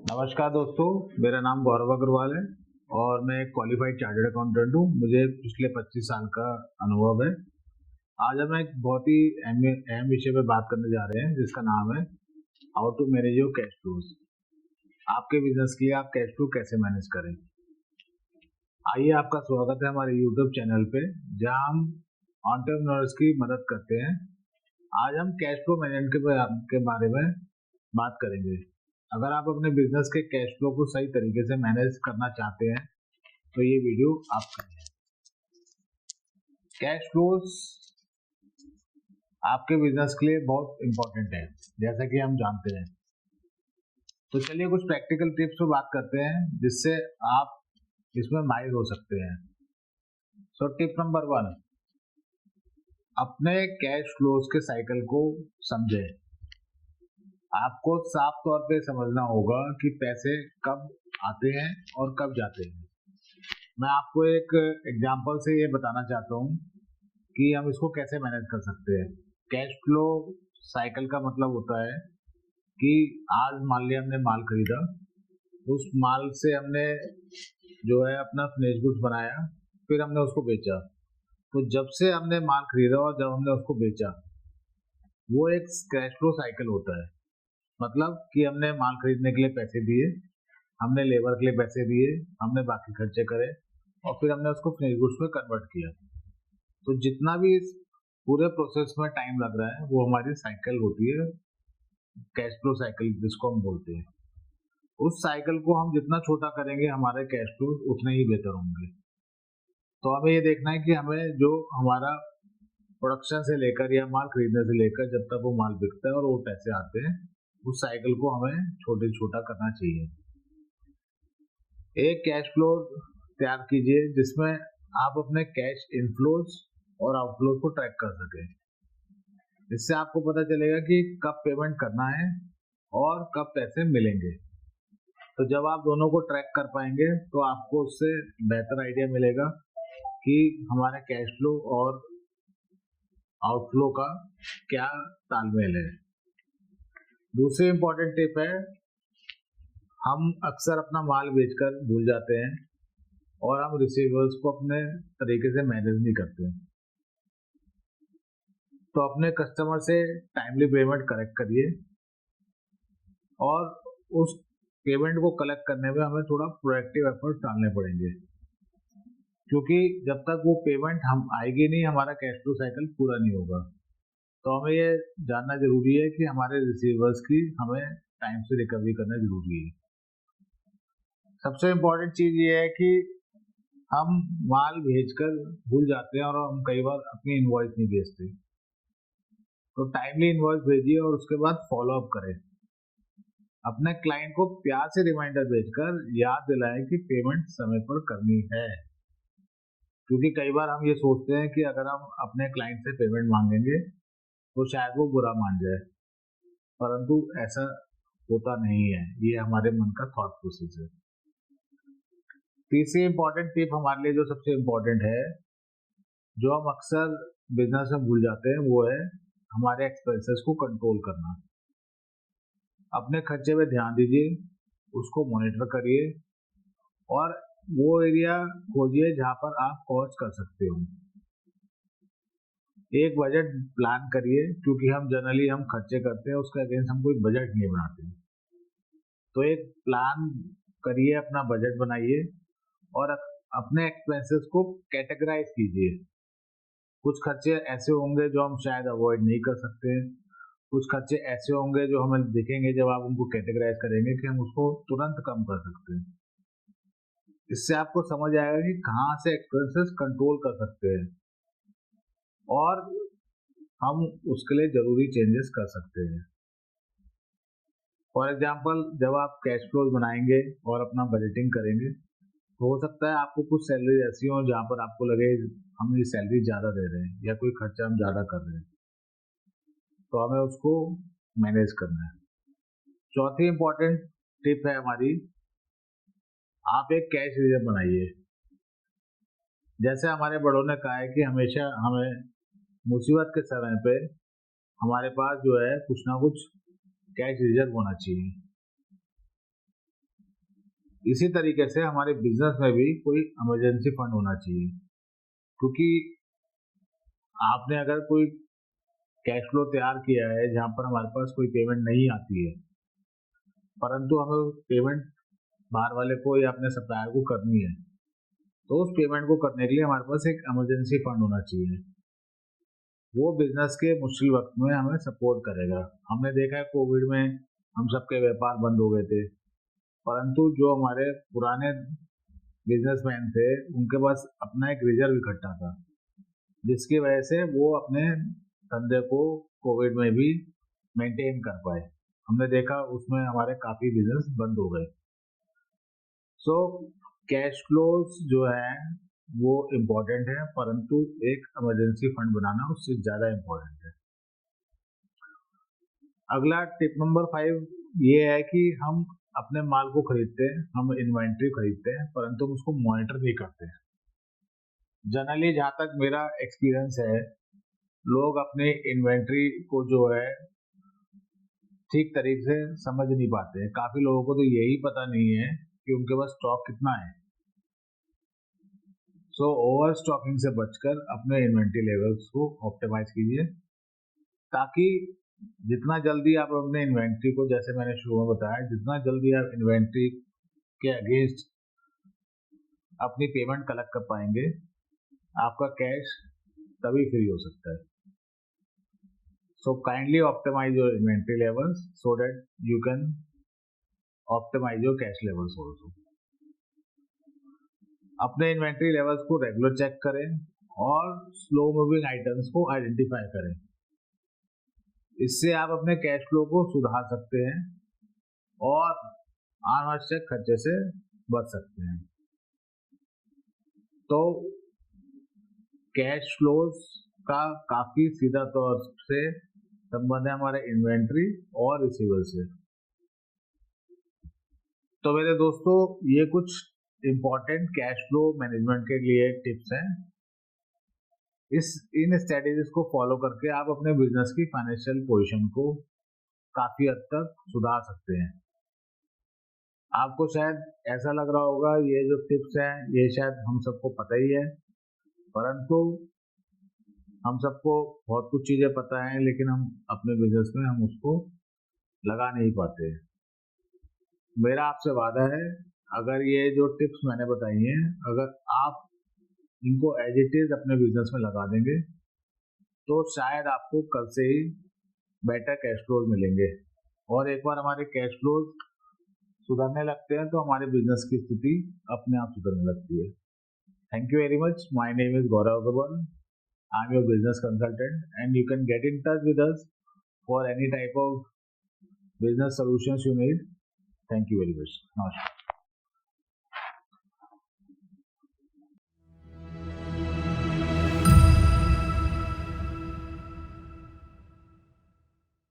नमस्कार दोस्तों, मेरा नाम गौरव अग्रवाल है और मैं एक क्वालिफाइड चार्टर्ड अकाउंटेंट हूँ। मुझे पिछले 25 साल का अनुभव है। आज हम एक बहुत ही अहम अहम विषय पे बात करने जा रहे हैं जिसका नाम है how to manage your cash flows. आपके बिजनेस के लिए आप कैश फ्लो कैसे मैनेज करें। आइए, आपका स्वागत है हमारे यूट्यूब चैनल पे जहाँ हम एंटरप्रेन्योर्स की मदद करते हैं। आज हम कैश फ्लो मैनेजमेंट के बारे में बात करेंगे। अगर आप अपने बिजनेस के कैश फ्लो को सही तरीके से मैनेज करना चाहते हैं तो ये वीडियो आपके लिए है। कैश फ्लोज आपके बिजनेस के लिए बहुत इंपॉर्टेंट है, जैसा कि हम जानते हैं। तो चलिए कुछ प्रैक्टिकल टिप्स पे बात करते हैं जिससे आप इसमें माहिर हो सकते हैं। सो टिप नंबर 1, अपने कैश फ्लोज के साइकिल को समझें। आपको साफ तौर पे समझना होगा कि पैसे कब आते हैं और कब जाते हैं। मैं आपको एक एग्जांपल से ये बताना चाहता हूँ कि हम इसको कैसे मैनेज कर सकते हैं। कैश फ्लो साइकिल का मतलब होता है कि आज मान लिया हमने माल खरीदा, उस माल से हमने जो है अपना फिनिश गुड्स बनाया, फिर हमने उसको बेचा। तो जब से हमने माल खरीदा और जब हमने उसको बेचा, वो एक कैश फ्लो साइकिल होता है। मतलब कि हमने माल खरीदने के लिए पैसे दिए, हमने लेबर के लिए पैसे दिए, हमने बाकी खर्चे करे और फिर हमने उसको फिनिश गुड्स में कन्वर्ट किया। तो जितना भी इस पूरे प्रोसेस में टाइम लग रहा है वो हमारी साइकिल होती है, कैश फ्लो साइकिल जिसको हम बोलते हैं। उस साइकिल को हम जितना छोटा करेंगे हमारे कैश फ्लो उतने ही बेहतर होंगे। तो हमें ये देखना है कि हमें जो हमारा प्रोडक्शन से लेकर या माल खरीदने से लेकर जब तक वो माल बिकता है और वो पैसे आते हैं, उस साइकिल को हमें छोटा करना चाहिए। एक कैश फ्लो तैयार कीजिए जिसमें आप अपने कैश इनफ्लोज और आउटफ्लोज को ट्रैक कर सकें। इससे आपको पता चलेगा कि कब पेमेंट करना है और कब पैसे मिलेंगे। तो जब आप दोनों को ट्रैक कर पाएंगे तो आपको उससे बेहतर आइडिया मिलेगा कि हमारे कैश फ्लो और आउटफ्लो का क्या तालमेल है। दूसरी इंपॉर्टेंट टिप है, हम अक्सर अपना माल बेचकर भूल जाते हैं और हम रिसीवर्स को अपने तरीके से मैनेज नहीं करते। तो अपने कस्टमर से टाइमली पेमेंट कलेक्ट करिए और उस पेमेंट को कलेक्ट करने में हमें थोड़ा प्रोएक्टिव एफर्ट डालने पड़ेंगे, क्योंकि जब तक वो पेमेंट हम आएगी नहीं हमारा कैश फ्लो साइकिल पूरा नहीं होगा। तो हमें ये जानना जरूरी है कि हमारे रिसीवर्स की हमें टाइम से रिकवरी करना जरूरी है। सबसे इम्पोर्टेंट चीज ये है कि हम माल भेजकर भूल जाते हैं और हम कई बार अपनी इनवॉइस नहीं भेजते। तो टाइमली इनवॉइस भेजिए और उसके बाद फॉलो अप करें। अपने क्लाइंट को प्यार से रिमाइंडर भेजकर याद दिलाएं कि पेमेंट समय पर करनी है, क्योंकि कई बार हम ये सोचते हैं कि अगर हम अपने क्लाइंट से पेमेंट मांगेंगे तो शायद वो बुरा मान जाए, परंतु ऐसा होता नहीं है। ये हमारे मन का थॉट प्रोसेस है। तीसरी इंपॉर्टेंट टिप हमारे लिए जो सबसे इम्पोर्टेंट है, जो हम अक्सर बिजनेस में भूल जाते हैं, वो है हमारे एक्सपेंसेस को कंट्रोल करना। अपने खर्चे पे ध्यान दीजिए, उसको मॉनिटर करिए और वो एरिया खोजिए जहाँ पर आप खर्च कर सकते हो। एक बजट प्लान करिए, क्योंकि हम जनरली हम खर्चे करते हैं उसके अगेंस्ट हम कोई बजट नहीं बनाते। तो एक प्लान करिए, अपना बजट बनाइए और अपने एक्सपेंसेस को कैटेगराइज कीजिए। कुछ खर्चे ऐसे होंगे जो हम शायद अवॉइड नहीं कर सकते हैं, कुछ खर्चे ऐसे होंगे जो हमें दिखेंगे जब आप उनको कैटेगराइज करेंगे कि हम उसको तुरंत कम कर सकते हैं। इससे आपको समझ आएगा कि कहाँ से एक्सपेंसेस कंट्रोल कर सकते हैं और हम उसके लिए जरूरी चेंजेस कर सकते हैं। फॉर एग्जाम्पल, जब आप कैश फ्लोज बनाएंगे और अपना बजटिंग करेंगे तो हो सकता है आपको कुछ सैलरी ऐसी हो जहाँ पर आपको लगे हम ये सैलरी ज़्यादा दे रहे हैं या कोई खर्चा हम ज़्यादा कर रहे हैं, तो हमें उसको मैनेज करना है। चौथी इंपॉर्टेंट टिप है हमारी, आप एक कैश रिजर्व बनाइए। जैसे हमारे बड़ों ने कहा है कि हमेशा हमें मुसीबत के समय पे हमारे पास जो है कुछ ना कुछ कैश रिजर्व होना चाहिए। इसी तरीके से हमारे बिजनेस में भी कोई इमरजेंसी फंड होना चाहिए, क्योंकि आपने अगर कोई कैश फ्लो तैयार किया है जहाँ पर हमारे पास कोई पेमेंट नहीं आती है, परंतु हमें पेमेंट बाहर वाले को या अपने सप्लायर को करनी है, तो उस पेमेंट को करने के लिए हमारे पास एक इमरजेंसी फंड होना चाहिए। वो बिजनेस के मुश्किल वक्त में हमें सपोर्ट करेगा। हमने देखा है कोविड में हम सबके व्यापार बंद हो गए थे, परंतु जो हमारे पुराने बिजनेसमैन थे उनके पास अपना एक रिजर्व इकट्ठा था, जिसकी वजह से वो अपने धंधे को कोविड में भी मेंटेन कर पाए। हमने देखा उसमें हमारे काफ़ी बिजनेस बंद हो गए। सो कैश फ्लोज जो है वो इम्पोर्टेंट है, परंतु एक इमरजेंसी फंड बनाना उससे ज़्यादा इम्पोर्टेंट है। अगला टिप नंबर 5 ये है कि हम अपने माल को खरीदते हैं, हम इन्वेंट्री खरीदते हैं, परंतु हम उसको मॉनिटर नहीं करते हैं। जनरली जहाँ तक मेरा एक्सपीरियंस है, लोग अपने इन्वेंट्री को जो है ठीक तरीके से समझ नहीं पाते हैं। काफ़ी लोगों को तो यही पता नहीं है कि उनके पास स्टॉक कितना है। सो ओवर स्टॉकिंग से बचकर अपने इन्वेंट्री लेवल्स को ऑप्टिमाइज कीजिए, ताकि जितना जल्दी आप अपने इन्वेंट्री को, जैसे मैंने शुरू में बताया, जितना जल्दी आप इन्वेंट्री के अगेंस्ट अपनी पेमेंट कलेक्ट कर पाएंगे, आपका कैश तभी फ्री हो सकता है। So kindly optimize your inventory levels so that you can optimize your cash levels also. अपने इन्वेंट्री लेवल्स को रेगुलर चेक करें और स्लो मूविंग आइटम्स को आइडेंटिफाई करें। इससे आप अपने कैश फ्लो को सुधार सकते हैं और अनावश्यक खर्चे से बच सकते हैं। तो कैश फ्लोज का काफ़ी सीधा तौर से संबंध है हमारे इन्वेंट्री और रिसीवेबल से। तो मेरे दोस्तों, ये कुछ इम्पोर्टेंट कैश फ्लो मैनेजमेंट के लिए टिप्स हैं। इन स्ट्रेटेजीज को फॉलो करके आप अपने बिजनेस की फाइनेंशियल पोजीशन को काफ़ी हद तक सुधार सकते हैं। आपको शायद ऐसा लग रहा होगा ये जो टिप्स हैं ये शायद हम सबको पता ही है, परंतु हम सबको बहुत कुछ चीज़ें पता हैं, लेकिन हम अपने बिजनेस में हम उसको लगा नहीं पाते। मेरा आपसे वादा है, अगर ये जो टिप्स मैंने बताई हैं, अगर आप इनको एज इट इज़ अपने बिजनेस में लगा देंगे, तो शायद आपको कल से ही बेटर कैश फ्लोज मिलेंगे। और एक बार हमारे कैश फ्लोज सुधरने लगते हैं तो हमारे बिजनेस की स्थिति अपने आप सुधरने लगती है। Thank you very much. My name is Gaurav Agarwal. I'm your business consultant, and you can get in touch with us for any type of business solutions you need. Thank you very much. Namaskar.